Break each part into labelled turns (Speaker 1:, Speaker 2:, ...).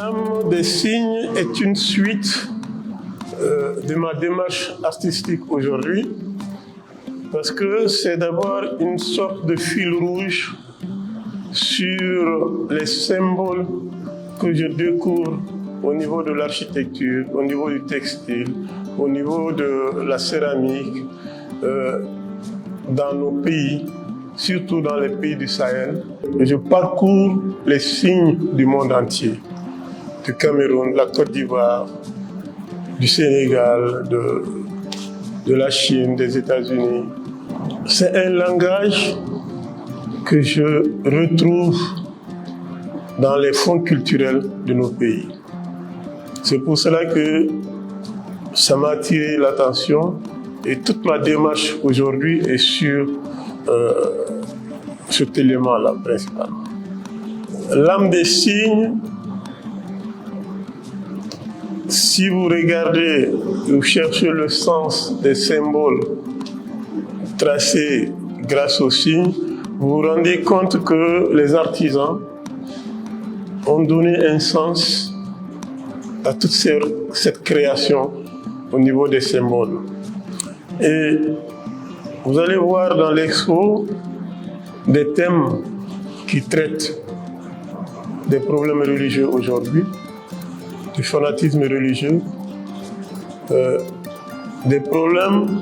Speaker 1: L'âme des signes est une suite de ma démarche artistique aujourd'hui, parce que c'est d'abord une sorte de fil rouge sur les symboles que je découvre au niveau de l'architecture, au niveau du textile, au niveau de la céramique, dans nos pays, surtout dans les pays du Sahel. Et je parcours les signes du monde entier, du Cameroun, de la Côte d'Ivoire, du Sénégal, de la Chine, des États-Unis. C'est un langage que je retrouve dans les fonds culturels de nos pays. C'est pour cela que ça m'a attiré l'attention et toute ma démarche aujourd'hui est sur cet élément-là principalement. L'âme des signes, si vous regardez, vous cherchez le sens des symboles tracés grâce aux signes, vous vous rendez compte que les artisans ont donné un sens à toute cette création au niveau des symboles. Et vous allez voir dans l'expo des thèmes qui traitent des problèmes religieux aujourd'hui, du fanatisme religieux, des problèmes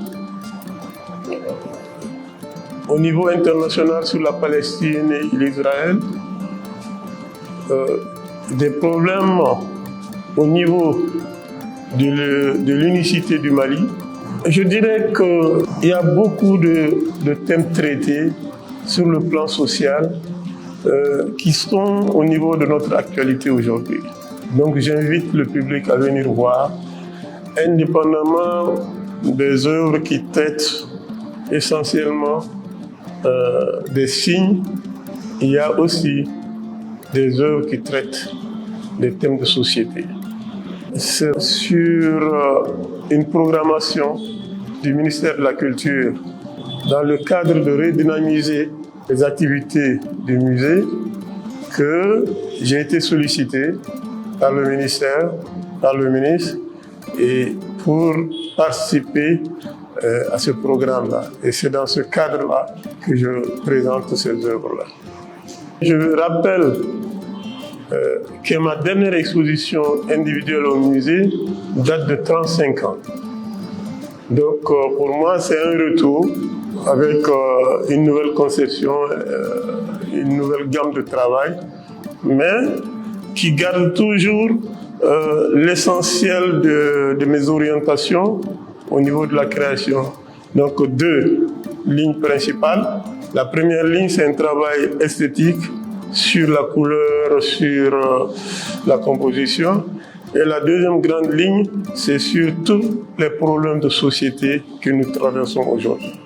Speaker 1: au niveau international sur la Palestine et l'Israël, des problèmes au niveau de l'unicité du Mali. Je dirais qu'il y a beaucoup de thèmes traités sur le plan social qui sont au niveau de notre actualité aujourd'hui. Donc j'invite le public à venir voir, indépendamment des œuvres qui traitent essentiellement des signes, il y a aussi des œuvres qui traitent des thèmes de société. C'est sur une programmation du ministère de la Culture dans le cadre de redynamiser les activités du musée que j'ai été sollicité par le ministère, par le ministre, et pour participer à ce programme-là. Et c'est dans ce cadre-là que je présente ces œuvres-là. Je rappelle que ma dernière exposition individuelle au musée date de 35 ans. Donc pour moi, c'est un retour avec une nouvelle conception, une nouvelle gamme de travail, mais qui garde toujours l'essentiel de mes orientations au niveau de la création. Donc deux lignes principales. La première ligne, c'est un travail esthétique sur la couleur, sur la composition. Et la deuxième grande ligne, c'est sur tous les problèmes de société que nous traversons aujourd'hui.